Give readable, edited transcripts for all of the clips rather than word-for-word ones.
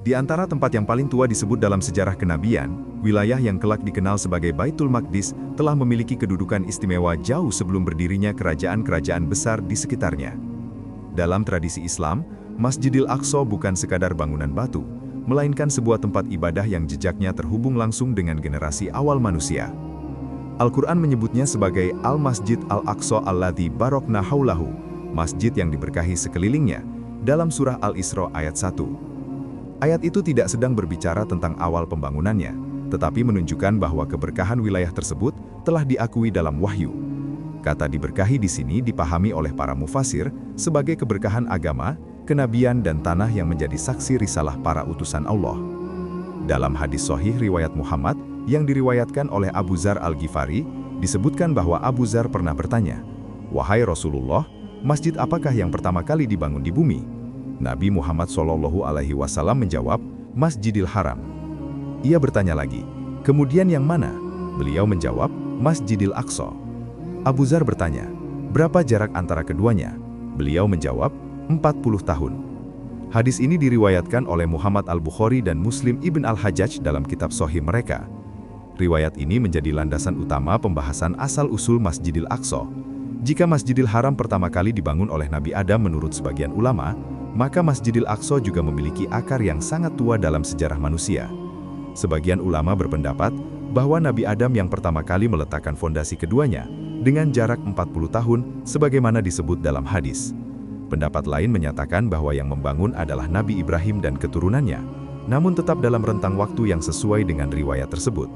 Di antara tempat yang paling tua disebut dalam sejarah kenabian, wilayah yang kelak dikenal sebagai Baitul Maqdis telah memiliki kedudukan istimewa jauh sebelum berdirinya kerajaan-kerajaan besar di sekitarnya. Dalam tradisi Islam, Masjidil Aqsa bukan sekadar bangunan batu, melainkan sebuah tempat ibadah yang jejaknya terhubung langsung dengan generasi awal manusia. Al-Quran menyebutnya sebagai Al-Masjid Al-Aqsa Alladzi Barokna Haulahu, masjid yang diberkahi sekelilingnya, dalam surah Al-Isra ayat 1. Ayat itu tidak sedang berbicara tentang awal pembangunannya, tetapi menunjukkan bahwa keberkahan wilayah tersebut telah diakui dalam wahyu. Kata diberkahi di sini dipahami oleh para mufasir sebagai keberkahan agama, kenabian dan tanah yang menjadi saksi risalah para utusan Allah. Dalam hadis sahih riwayat Muhammad yang diriwayatkan oleh Abu Dzar Al-Ghifari, disebutkan bahwa Abu Dzar pernah bertanya, "Wahai Rasulullah, masjid apakah yang pertama kali dibangun di bumi?" Nabi Muhammad SAW menjawab, Masjidil Haram. Ia bertanya lagi, "Kemudian yang mana?" Beliau menjawab, Masjidil Aqsa. Abu Dzar bertanya, "Berapa jarak antara keduanya?" Beliau menjawab, 40 tahun. Hadis ini diriwayatkan oleh Muhammad Al-Bukhari dan Muslim Ibn Al-Hajjaj dalam kitab Sahih mereka. Riwayat ini menjadi landasan utama pembahasan asal-usul Masjidil Aqsa. Jika Masjidil Haram pertama kali dibangun oleh Nabi Adam menurut sebagian ulama, maka Masjidil Aqsa juga memiliki akar yang sangat tua dalam sejarah manusia. Sebagian ulama berpendapat bahwa Nabi Adam yang pertama kali meletakkan fondasi keduanya dengan jarak 40 tahun sebagaimana disebut dalam hadis. Pendapat lain menyatakan bahwa yang membangun adalah Nabi Ibrahim dan keturunannya, namun tetap dalam rentang waktu yang sesuai dengan riwayat tersebut.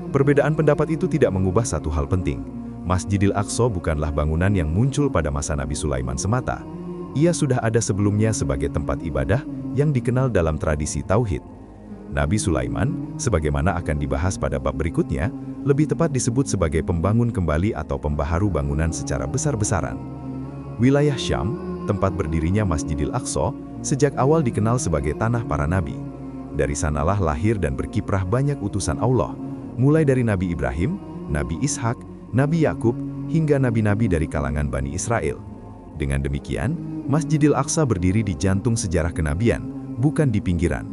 Perbedaan pendapat itu tidak mengubah satu hal penting. Masjidil Aqsa bukanlah bangunan yang muncul pada masa Nabi Sulaiman semata. Ia sudah ada sebelumnya sebagai tempat ibadah yang dikenal dalam tradisi Tauhid. Nabi Sulaiman, sebagaimana akan dibahas pada bab berikutnya, lebih tepat disebut sebagai pembangun kembali atau pembaharu bangunan secara besar-besaran. Wilayah Syam, tempat berdirinya Masjidil Aqsa, sejak awal dikenal sebagai tanah para nabi. Dari sanalah lahir dan berkiprah banyak utusan Allah, mulai dari Nabi Ibrahim, Nabi Ishak, Nabi Yakub, hingga nabi-nabi dari kalangan Bani Israel. Dengan demikian, Masjidil Aqsa berdiri di jantung sejarah kenabian, bukan di pinggiran.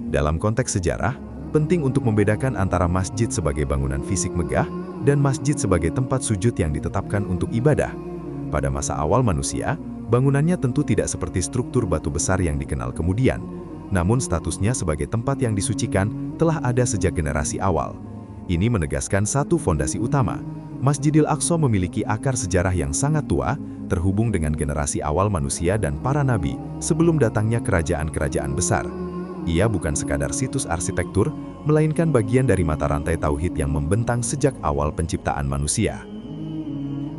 Dalam konteks sejarah, penting untuk membedakan antara masjid sebagai bangunan fisik megah dan masjid sebagai tempat sujud yang ditetapkan untuk ibadah. Pada masa awal manusia, bangunannya tentu tidak seperti struktur batu besar yang dikenal kemudian, namun statusnya sebagai tempat yang disucikan telah ada sejak generasi awal. Ini menegaskan satu fondasi utama. Masjidil Aqsa memiliki akar sejarah yang sangat tua, terhubung dengan generasi awal manusia dan para nabi sebelum datangnya kerajaan-kerajaan besar. Ia bukan sekadar situs arsitektur, melainkan bagian dari mata rantai tauhid yang membentang sejak awal penciptaan manusia.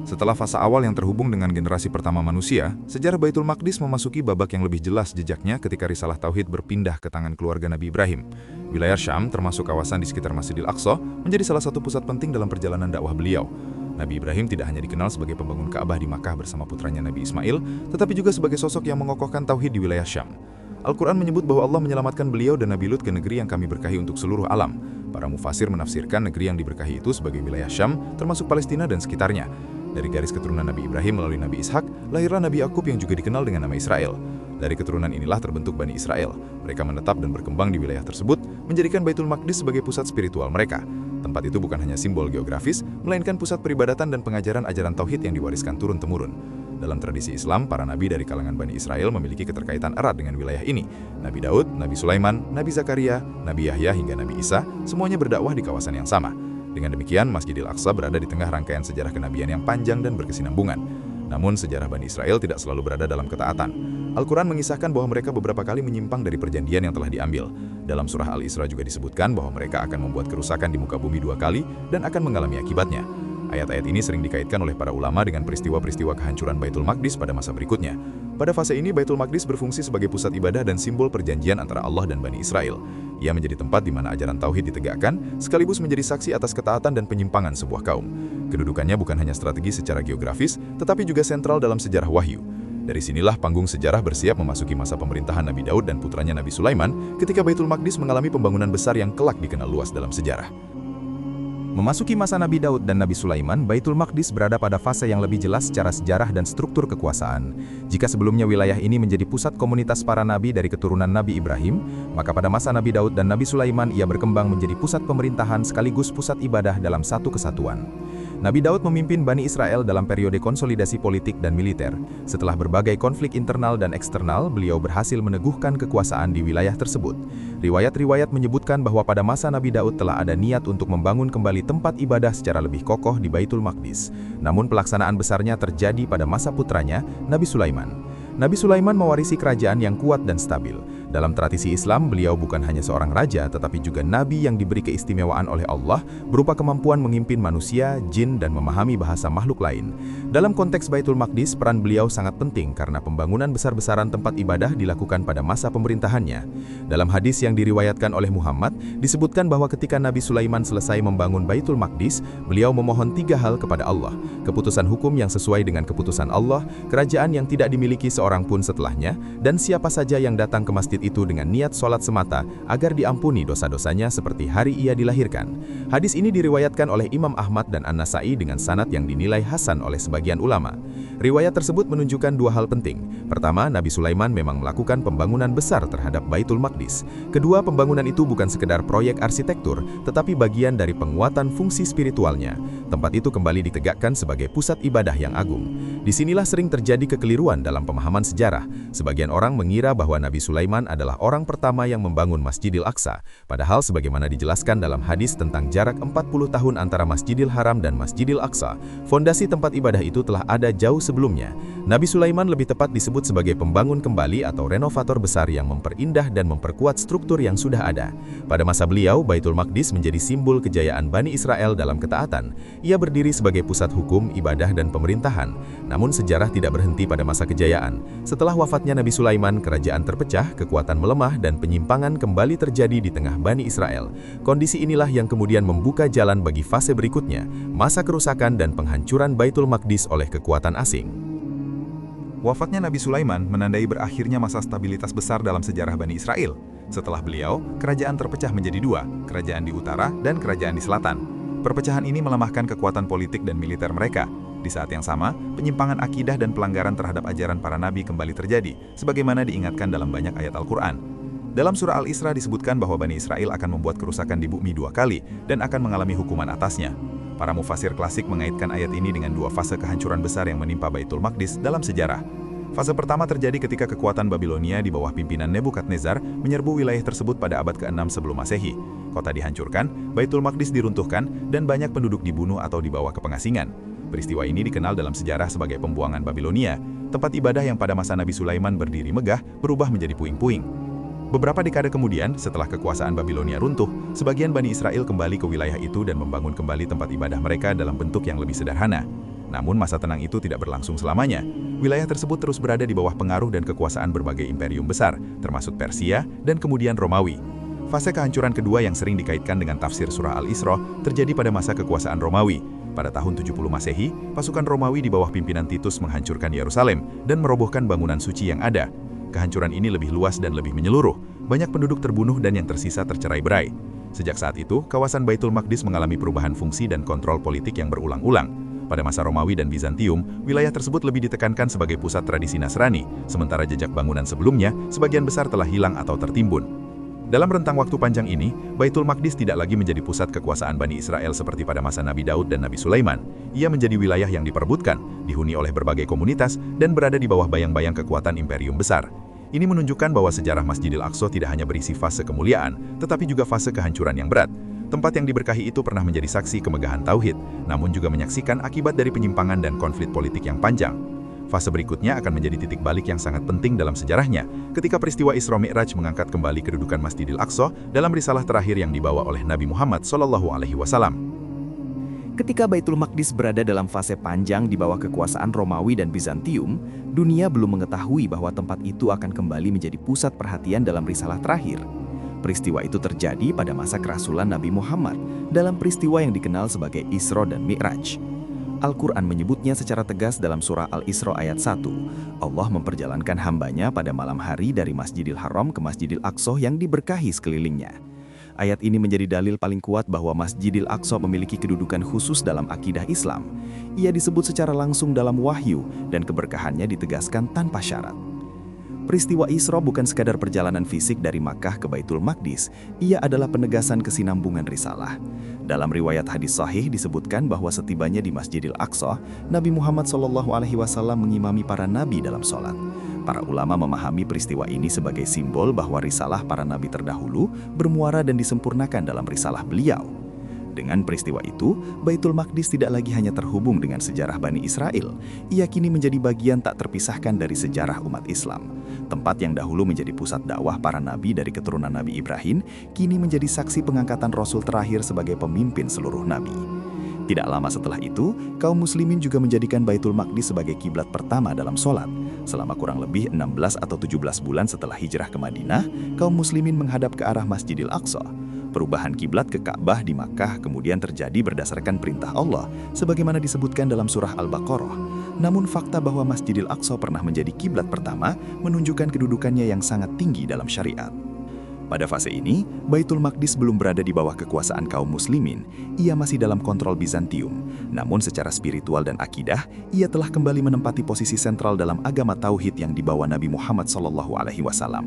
Setelah fase awal yang terhubung dengan generasi pertama manusia, sejarah Baitul Maqdis memasuki babak yang lebih jelas jejaknya ketika risalah tauhid berpindah ke tangan keluarga Nabi Ibrahim. Wilayah Syam, termasuk kawasan di sekitar Masjidil Aqsa, menjadi salah satu pusat penting dalam perjalanan dakwah beliau. Nabi Ibrahim tidak hanya dikenal sebagai pembangun Ka'bah di Makkah bersama putranya Nabi Ismail, tetapi juga sebagai sosok yang mengokohkan tauhid di wilayah Syam. Al-Quran menyebut bahwa Allah menyelamatkan beliau dan Nabi Lut ke negeri yang kami berkahi untuk seluruh alam. Para mufasir menafsirkan negeri yang diberkahi itu sebagai wilayah Syam, termasuk Palestina dan sekitarnya. Dari garis keturunan Nabi Ibrahim melalui Nabi Ishak, lahirlah Nabi Yakub yang juga dikenal dengan nama Israel. Dari keturunan inilah terbentuk Bani Israel. Mereka menetap dan berkembang di wilayah tersebut, menjadikan Baitul Maqdis sebagai pusat spiritual mereka. Tempat itu bukan hanya simbol geografis, melainkan pusat peribadatan dan pengajaran ajaran tauhid yang diwariskan turun-temurun. Dalam tradisi Islam, para nabi dari kalangan Bani Israel memiliki keterkaitan erat dengan wilayah ini. Nabi Daud, Nabi Sulaiman, Nabi Zakaria, Nabi Yahya hingga Nabi Isa, semuanya berdakwah di kawasan yang sama. Dengan demikian, Masjidil Aqsa berada di tengah rangkaian sejarah kenabian yang panjang dan berkesinambungan. Namun, sejarah Bani Israel tidak selalu berada dalam ketaatan. Al-Quran mengisahkan bahwa mereka beberapa kali menyimpang dari perjanjian yang telah diambil. Dalam surah Al-Isra juga disebutkan bahwa mereka akan membuat kerusakan di muka bumi 2 kali dan akan mengalami akibatnya. Ayat-ayat ini sering dikaitkan oleh para ulama dengan peristiwa-peristiwa kehancuran Baitul Maqdis pada masa berikutnya. Pada fase ini, Baitul Maqdis berfungsi sebagai pusat ibadah dan simbol perjanjian antara Allah dan Bani Israel. Ia menjadi tempat di mana ajaran tauhid ditegakkan, sekaligus menjadi saksi atas ketaatan dan penyimpangan sebuah kaum. Kedudukannya bukan hanya strategi secara geografis, tetapi juga sentral dalam sejarah wahyu. Dari sinilah panggung sejarah bersiap memasuki masa pemerintahan Nabi Daud dan putranya Nabi Sulaiman ketika Baitul Maqdis mengalami pembangunan besar yang kelak dikenal luas dalam sejarah. Memasuki masa Nabi Daud dan Nabi Sulaiman, Baitul Maqdis berada pada fase yang lebih jelas secara sejarah dan struktur kekuasaan. Jika sebelumnya wilayah ini menjadi pusat komunitas para nabi dari keturunan Nabi Ibrahim, maka pada masa Nabi Daud dan Nabi Sulaiman ia berkembang menjadi pusat pemerintahan sekaligus pusat ibadah dalam satu kesatuan. Nabi Daud memimpin Bani Israel dalam periode konsolidasi politik dan militer. Setelah berbagai konflik internal dan eksternal, beliau berhasil meneguhkan kekuasaan di wilayah tersebut. Riwayat-riwayat menyebutkan bahwa pada masa Nabi Daud telah ada niat untuk membangun kembali tempat ibadah secara lebih kokoh di Baitul Maqdis. Namun pelaksanaan besarnya terjadi pada masa putranya, Nabi Sulaiman. Nabi Sulaiman mewarisi kerajaan yang kuat dan stabil. Dalam tradisi Islam, beliau bukan hanya seorang raja, tetapi juga nabi yang diberi keistimewaan oleh Allah, berupa kemampuan memimpin manusia, jin, dan memahami bahasa makhluk lain. Dalam konteks Baitul Maqdis, peran beliau sangat penting karena pembangunan besar-besaran tempat ibadah dilakukan pada masa pemerintahannya. Dalam hadis yang diriwayatkan oleh Muhammad, disebutkan bahwa ketika Nabi Sulaiman selesai membangun Baitul Maqdis, beliau memohon 3 hal kepada Allah: keputusan hukum yang sesuai dengan keputusan Allah, kerajaan yang tidak dimiliki seorang pun setelahnya, dan siapa saja yang datang ke masjid itu dengan niat sholat semata agar diampuni dosa-dosanya seperti hari ia dilahirkan. Hadis ini diriwayatkan oleh Imam Ahmad dan An-Nasai dengan sanad yang dinilai hasan oleh sebagian ulama. Riwayat tersebut menunjukkan 2 hal penting. Pertama, Nabi Sulaiman memang melakukan pembangunan besar terhadap Baitul Maqdis. Kedua, pembangunan itu bukan sekedar proyek arsitektur, tetapi bagian dari penguatan fungsi spiritualnya. Tempat itu kembali ditegakkan sebagai pusat ibadah yang agung. Disinilah sering terjadi kekeliruan dalam pemahaman sejarah. Sebagian orang mengira bahwa Nabi Sulaiman adalah orang pertama yang membangun Masjidil Aqsa, padahal sebagaimana dijelaskan dalam hadis tentang jarak 40 tahun antara Masjidil Haram dan Masjidil Aqsa, fondasi tempat ibadah itu telah ada jauh sebelumnya. Nabi Sulaiman lebih tepat disebut sebagai pembangun kembali atau renovator besar yang memperindah dan memperkuat struktur yang sudah ada. Pada masa beliau, Baitul Maqdis menjadi simbol kejayaan Bani Israel dalam ketaatan. Ia berdiri sebagai pusat hukum, ibadah, dan pemerintahan. Namun sejarah tidak berhenti pada masa kejayaan. Setelah wafatnya Nabi Sulaiman, kerajaan terpecah, kekuatan melemah, dan penyimpangan kembali terjadi di tengah Bani Israel. Kondisi inilah yang kemudian membuka jalan bagi fase berikutnya, masa kerusakan dan penghancuran Baitul Maqdis oleh kekuatan asing. Wafatnya Nabi Sulaiman menandai berakhirnya masa stabilitas besar dalam sejarah Bani Israel. Setelah beliau, kerajaan terpecah menjadi 2, kerajaan di utara dan kerajaan di selatan. Perpecahan ini melemahkan kekuatan politik dan militer mereka. Di saat yang sama, penyimpangan akidah dan pelanggaran terhadap ajaran para nabi kembali terjadi, sebagaimana diingatkan dalam banyak ayat Al-Quran. Dalam surah Al-Isra disebutkan bahwa Bani Israel akan membuat kerusakan di bumi 2 kali dan akan mengalami hukuman atasnya. Para mufasir klasik mengaitkan ayat ini dengan 2 fase kehancuran besar yang menimpa Baitul Maqdis dalam sejarah. Fase pertama terjadi ketika kekuatan Babilonia di bawah pimpinan Nebukadnezar menyerbu wilayah tersebut pada abad ke-6 sebelum Masehi. Kota dihancurkan, Baitul Maqdis diruntuhkan, dan banyak penduduk dibunuh atau dibawa ke pengasingan. Peristiwa ini dikenal dalam sejarah sebagai pembuangan Babilonia. Tempat ibadah yang pada masa Nabi Sulaiman berdiri megah berubah menjadi puing-puing. Beberapa dekade kemudian, setelah kekuasaan Babilonia runtuh, sebagian Bani Israel kembali ke wilayah itu dan membangun kembali tempat ibadah mereka dalam bentuk yang lebih sederhana. Namun masa tenang itu tidak berlangsung selamanya. Wilayah tersebut terus berada di bawah pengaruh dan kekuasaan berbagai imperium besar, termasuk Persia dan kemudian Romawi. Fase kehancuran kedua yang sering dikaitkan dengan tafsir surah Al-Isra terjadi pada masa kekuasaan Romawi. Pada tahun 70 Masehi, pasukan Romawi di bawah pimpinan Titus menghancurkan Yerusalem dan merobohkan bangunan suci yang ada. Kehancuran ini lebih luas dan lebih menyeluruh. Banyak penduduk terbunuh dan yang tersisa tercerai-berai. Sejak saat itu, kawasan Baitul Maqdis mengalami perubahan fungsi dan kontrol politik yang berulang-ulang. Pada masa Romawi dan Bizantium, wilayah tersebut lebih ditekankan sebagai pusat tradisi Nasrani, sementara jejak bangunan sebelumnya sebagian besar telah hilang atau tertimbun. Dalam rentang waktu panjang ini, Baitul Maqdis tidak lagi menjadi pusat kekuasaan Bani Israel seperti pada masa Nabi Daud dan Nabi Sulaiman. Ia menjadi wilayah yang diperebutkan, dihuni oleh berbagai komunitas, dan berada di bawah bayang-bayang kekuatan imperium besar. Ini menunjukkan bahwa sejarah Masjidil Aqsa tidak hanya berisi fase kemuliaan, tetapi juga fase kehancuran yang berat. Tempat yang diberkahi itu pernah menjadi saksi kemegahan tauhid, namun juga menyaksikan akibat dari penyimpangan dan konflik politik yang panjang. Fase berikutnya akan menjadi titik balik yang sangat penting dalam sejarahnya, ketika peristiwa Isra Mi'raj mengangkat kembali kedudukan Masjidil Aqsa dalam risalah terakhir yang dibawa oleh Nabi Muhammad SAW. Ketika Baitul Maqdis berada dalam fase panjang di bawah kekuasaan Romawi dan Bizantium, dunia belum mengetahui bahwa tempat itu akan kembali menjadi pusat perhatian dalam risalah terakhir. Peristiwa itu terjadi pada masa kerasulan Nabi Muhammad dalam peristiwa yang dikenal sebagai Isra dan Mi'raj. Al-Quran menyebutnya secara tegas dalam surah Al-Isra ayat 1. Allah memperjalankan hambanya pada malam hari dari Masjidil Haram ke Masjidil Aqsa yang diberkahi sekelilingnya. Ayat ini menjadi dalil paling kuat bahwa Masjidil Aqsa memiliki kedudukan khusus dalam akidah Islam. Ia disebut secara langsung dalam wahyu dan keberkahannya ditegaskan tanpa syarat. Peristiwa Isra bukan sekadar perjalanan fisik dari Makkah ke Baitul Maqdis, ia adalah penegasan kesinambungan risalah. Dalam riwayat hadis sahih disebutkan bahwa setibanya di Masjidil Aqsa, Nabi Muhammad SAW mengimami para nabi dalam sholat. Para ulama memahami peristiwa ini sebagai simbol bahwa risalah para nabi terdahulu bermuara dan disempurnakan dalam risalah beliau. Dengan peristiwa itu, Baitul Maqdis tidak lagi hanya terhubung dengan sejarah Bani Israel, ia kini menjadi bagian tak terpisahkan dari sejarah umat Islam. Tempat yang dahulu menjadi pusat dakwah para nabi dari keturunan Nabi Ibrahim, kini menjadi saksi pengangkatan Rasul terakhir sebagai pemimpin seluruh nabi. Tidak lama setelah itu, kaum muslimin juga menjadikan Baitul Maqdis sebagai kiblat pertama dalam sholat. Selama kurang lebih 16 atau 17 bulan setelah hijrah ke Madinah, kaum muslimin menghadap ke arah Masjidil Aqsa. Perubahan kiblat ke Ka'bah di Makkah kemudian terjadi berdasarkan perintah Allah, sebagaimana disebutkan dalam surah Al-Baqarah. Namun fakta bahwa Masjidil Aqsa pernah menjadi kiblat pertama menunjukkan kedudukannya yang sangat tinggi dalam syariat. Pada fase ini, Baitul Maqdis belum berada di bawah kekuasaan kaum muslimin, ia masih dalam kontrol Bizantium. Namun secara spiritual dan akidah, ia telah kembali menempati posisi sentral dalam agama Tauhid yang dibawa Nabi Muhammad SAW.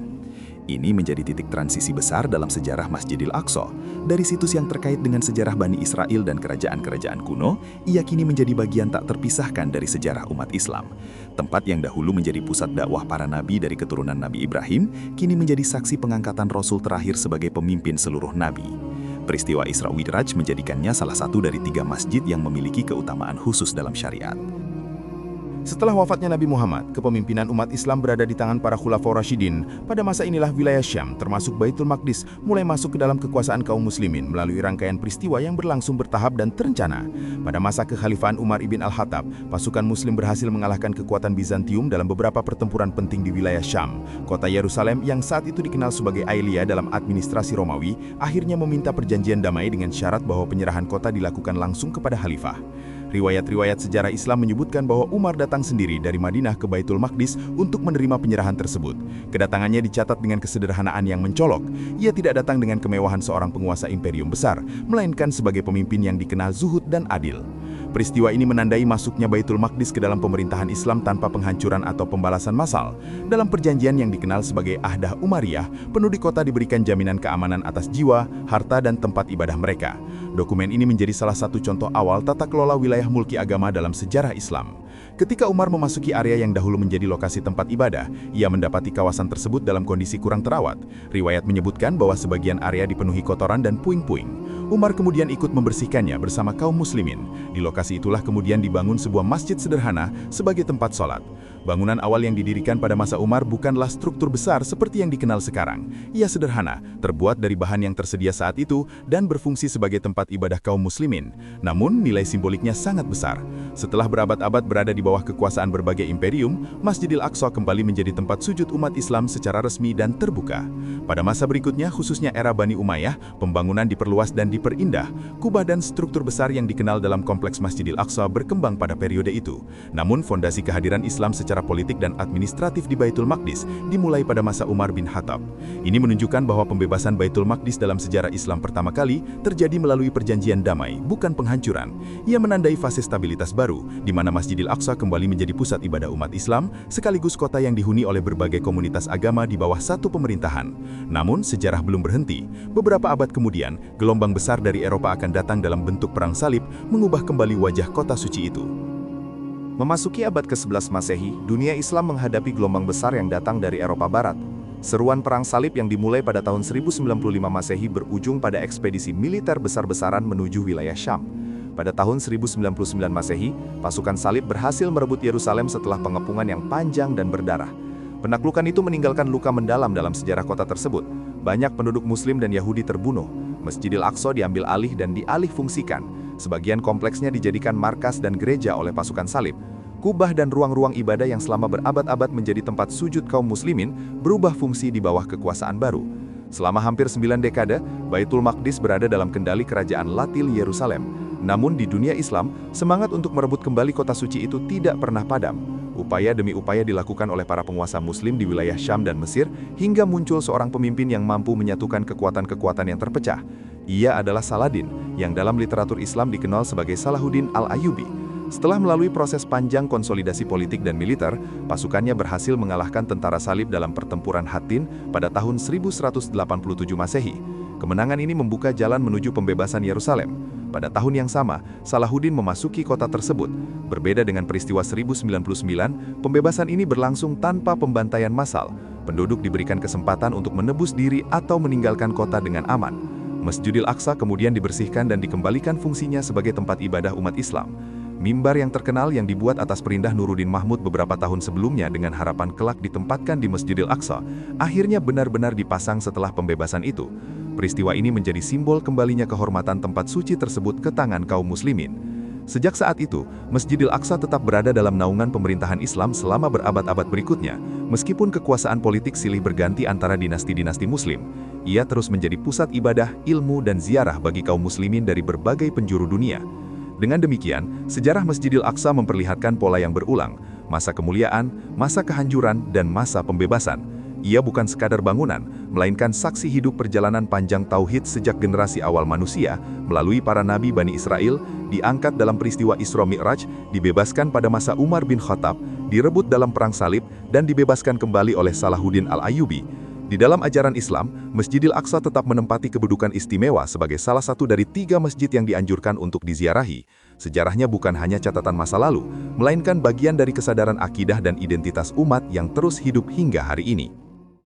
Ini menjadi titik transisi besar dalam sejarah Masjidil Aqsa. Dari situs yang terkait dengan sejarah Bani Israel dan kerajaan-kerajaan kuno, ia kini menjadi bagian tak terpisahkan dari sejarah umat Islam. Tempat yang dahulu menjadi pusat dakwah para nabi dari keturunan Nabi Ibrahim, kini menjadi saksi pengangkatan Rasul terakhir sebagai pemimpin seluruh nabi. Peristiwa Isra Mi'raj menjadikannya salah satu dari 3 masjid yang memiliki keutamaan khusus dalam syariat. Setelah wafatnya Nabi Muhammad, kepemimpinan umat Islam berada di tangan para Khulafaur Rasyidin. Pada masa inilah wilayah Syam, termasuk Baitul Maqdis, mulai masuk ke dalam kekuasaan kaum muslimin melalui rangkaian peristiwa yang berlangsung bertahap dan terencana. Pada masa kekhalifahan Umar ibn al-Khattab, pasukan muslim berhasil mengalahkan kekuatan Bizantium dalam beberapa pertempuran penting di wilayah Syam. Kota Yerusalem yang saat itu dikenal sebagai Aelia dalam administrasi Romawi, akhirnya meminta perjanjian damai dengan syarat bahwa penyerahan kota dilakukan langsung kepada khalifah. Riwayat-riwayat sejarah Islam menyebutkan bahwa Umar datang sendiri dari Madinah ke Baitul Maqdis untuk menerima penyerahan tersebut. Kedatangannya dicatat dengan kesederhanaan yang mencolok. Ia tidak datang dengan kemewahan seorang penguasa imperium besar, melainkan sebagai pemimpin yang dikenal zuhud dan adil. Peristiwa ini menandai masuknya Baitul Maqdis ke dalam pemerintahan Islam tanpa penghancuran atau pembalasan massal. Dalam perjanjian yang dikenal sebagai Ahdah Umariyah, penduduk kota diberikan jaminan keamanan atas jiwa, harta, dan tempat ibadah mereka. Dokumen ini menjadi salah satu contoh awal tata kelola wilayah mulki agama dalam sejarah Islam. Ketika Umar memasuki area yang dahulu menjadi lokasi tempat ibadah, ia mendapati kawasan tersebut dalam kondisi kurang terawat. Riwayat menyebutkan bahwa sebagian area dipenuhi kotoran dan puing-puing. Umar kemudian ikut membersihkannya bersama kaum muslimin. Di lokasi itulah kemudian dibangun sebuah masjid sederhana sebagai tempat sholat. Bangunan awal yang didirikan pada masa Umar bukanlah struktur besar seperti yang dikenal sekarang. Ia sederhana, terbuat dari bahan yang tersedia saat itu dan berfungsi sebagai tempat ibadah kaum muslimin. Namun nilai simboliknya sangat besar. Setelah berabad-abad berada di bawah kekuasaan berbagai imperium, Masjidil Aqsa kembali menjadi tempat sujud umat Islam secara resmi dan terbuka. Pada masa berikutnya, khususnya era Bani Umayyah, pembangunan diperluas dan diperindah. Kubah dan struktur besar yang dikenal dalam kompleks Masjidil Aqsa berkembang pada periode itu. Namun fondasi kehadiran Islam secara politik dan administratif di Baitul Maqdis dimulai pada masa Umar bin Khattab. Ini menunjukkan bahwa pembebasan Baitul Maqdis dalam sejarah Islam pertama kali terjadi melalui perjanjian damai, bukan penghancuran. Ia menandai fase stabilitas baru, di mana Masjidil Aqsa kembali menjadi pusat ibadah umat Islam, sekaligus kota yang dihuni oleh berbagai komunitas agama di bawah satu pemerintahan. Namun, sejarah belum berhenti. Beberapa abad kemudian, gelombang besar dari Eropa akan datang dalam bentuk perang salib, mengubah kembali wajah kota suci itu. Memasuki abad ke-11 Masehi, dunia Islam menghadapi gelombang besar yang datang dari Eropa Barat. Seruan perang salib yang dimulai pada tahun 1095 Masehi berujung pada ekspedisi militer besar-besaran menuju wilayah Syam. Pada tahun 1099 Masehi, pasukan salib berhasil merebut Yerusalem setelah pengepungan yang panjang dan berdarah. Penaklukan itu meninggalkan luka mendalam dalam sejarah kota tersebut. Banyak penduduk Muslim dan Yahudi terbunuh. Masjidil Aqsa diambil alih dan dialih-fungsikan. Sebagian kompleksnya dijadikan markas dan gereja oleh pasukan salib. Kubah dan ruang-ruang ibadah yang selama berabad-abad menjadi tempat sujud kaum muslimin berubah fungsi di bawah kekuasaan baru. Selama hampir 9 dekade, Baitul Maqdis berada dalam kendali kerajaan Latil Yerusalem. Namun di dunia Islam, semangat untuk merebut kembali kota suci itu tidak pernah padam. Upaya demi upaya dilakukan oleh para penguasa Muslim di wilayah Syam dan Mesir, hingga muncul seorang pemimpin yang mampu menyatukan kekuatan-kekuatan yang terpecah. Ia adalah Saladin, yang dalam literatur Islam dikenal sebagai Salahuddin Al-Ayyubi. Setelah melalui proses panjang konsolidasi politik dan militer, pasukannya berhasil mengalahkan tentara Salib dalam pertempuran Hattin pada tahun 1187 Masehi. Kemenangan ini membuka jalan menuju pembebasan Yerusalem. Pada tahun yang sama, Salahuddin memasuki kota tersebut. Berbeda dengan peristiwa 1099, pembebasan ini berlangsung tanpa pembantaian massal. Penduduk diberikan kesempatan untuk menebus diri atau meninggalkan kota dengan aman. Masjidil Aqsa kemudian dibersihkan dan dikembalikan fungsinya sebagai tempat ibadah umat Islam. Mimbar yang terkenal yang dibuat atas perintah Nuruddin Mahmud beberapa tahun sebelumnya dengan harapan kelak ditempatkan di Masjidil Aqsa, akhirnya benar-benar dipasang setelah pembebasan itu. Peristiwa ini menjadi simbol kembalinya kehormatan tempat suci tersebut ke tangan kaum muslimin. Sejak saat itu, Masjidil Aqsa tetap berada dalam naungan pemerintahan Islam selama berabad-abad berikutnya. Meskipun kekuasaan politik silih berganti antara dinasti-dinasti Muslim, ia terus menjadi pusat ibadah, ilmu, dan ziarah bagi kaum muslimin dari berbagai penjuru dunia. Dengan demikian, sejarah Masjidil Aqsa memperlihatkan pola yang berulang, masa kemuliaan, masa kehancuran, dan masa pembebasan. Ia bukan sekadar bangunan, melainkan saksi hidup perjalanan panjang tauhid sejak generasi awal manusia, melalui para nabi Bani Israel, diangkat dalam peristiwa Isra Mi'raj, dibebaskan pada masa Umar bin Khattab, direbut dalam Perang Salib, dan dibebaskan kembali oleh Salahuddin Al-Ayyubi. Di dalam ajaran Islam, Masjidil Aqsa tetap menempati kedudukan istimewa sebagai salah satu dari 3 masjid yang dianjurkan untuk diziarahi. Sejarahnya bukan hanya catatan masa lalu, melainkan bagian dari kesadaran akidah dan identitas umat yang terus hidup hingga hari ini.